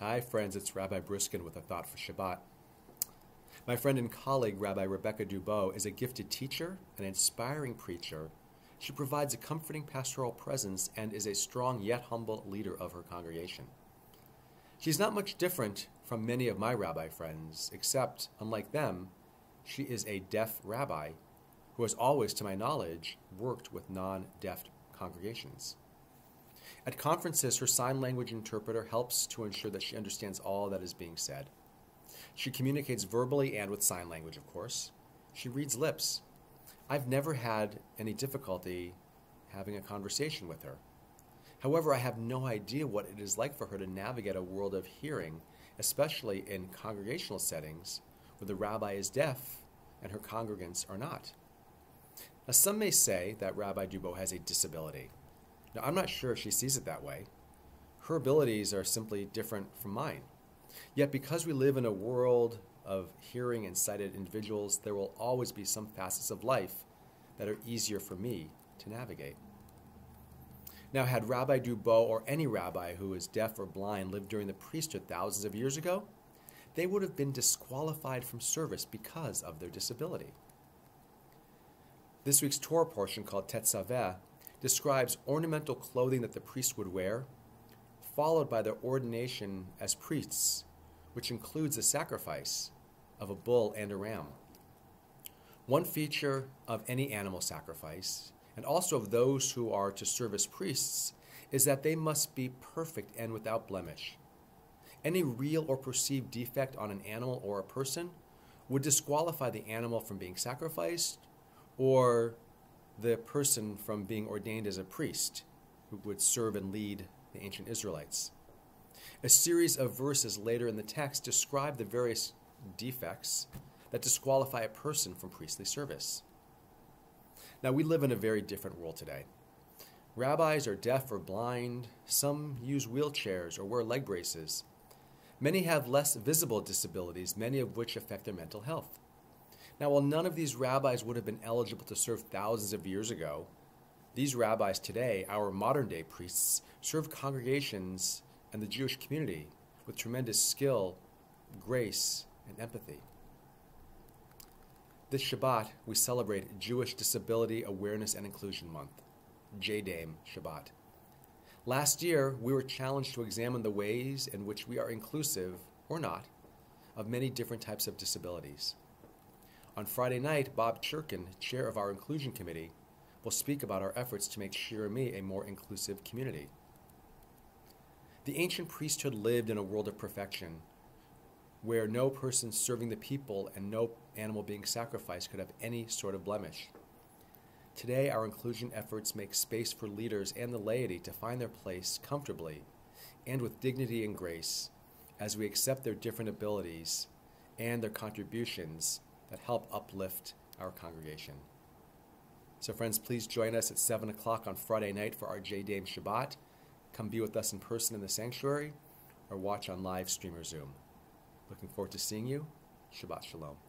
Hi friends, it's Rabbi Briskin with a thought for Shabbat. My friend and colleague, Rabbi Rebecca Dubow, is a gifted teacher, an inspiring preacher. She provides a comforting pastoral presence and is a strong yet humble leader of her congregation. She's not much different from many of my rabbi friends, except, unlike them, she is a deaf rabbi who has always, to my knowledge, worked with non-deaf congregations. At conferences, her sign language interpreter helps to ensure that she understands all that is being said. She communicates verbally and with sign language, of course. She reads lips. I've never had any difficulty having a conversation with her. However, I have no idea what it is like for her to navigate a world of hearing, especially in congregational settings where the rabbi is deaf and her congregants are not. Now, some may say that Rabbi Dubow has a disability. Now, I'm not sure if she sees it that way. Her abilities are simply different from mine. Yet, because we live in a world of hearing and sighted individuals, there will always be some facets of life that are easier for me to navigate. Now, had Rabbi Dubow or any rabbi who is deaf or blind lived during the priesthood thousands of years ago, they would have been disqualified from service because of their disability. This week's Torah portion, called Tetzaveh, describes ornamental clothing that the priest would wear, followed by their ordination as priests, which includes the sacrifice of a bull and a ram. One feature of any animal sacrifice, and also of those who are to serve as priests, is that they must be perfect and without blemish. Any real or perceived defect on an animal or a person would disqualify the animal from being sacrificed or the person from being ordained as a priest who would serve and lead the ancient Israelites. A series of verses later in the text describe the various defects that disqualify a person from priestly service. Now, we live in a very different world today. Rabbis are deaf or blind. Some use wheelchairs or wear leg braces. Many have less visible disabilities, many of which affect their mental health. Now, while none of these rabbis would have been eligible to serve thousands of years ago, these rabbis today, our modern-day priests, serve congregations and the Jewish community with tremendous skill, grace, and empathy. This Shabbat, we celebrate Jewish Disability Awareness and Inclusion Month, JDAM Shabbat. Last year, we were challenged to examine the ways in which we are inclusive, or not, of many different types of disabilities. On Friday night, Bob Churkin, chair of our Inclusion Committee, will speak about our efforts to make Shirami a more inclusive community. The ancient priesthood lived in a world of perfection, where no person serving the people and no animal being sacrificed could have any sort of blemish. Today, our inclusion efforts make space for leaders and the laity to find their place comfortably and with dignity and grace as we accept their different abilities and their contributions that help uplift our congregation. So friends, please join us at 7 o'clock on Friday night for our JDAM Shabbat. Come be with us in person in the sanctuary or watch on live stream or Zoom. Looking forward to seeing you. Shabbat Shalom.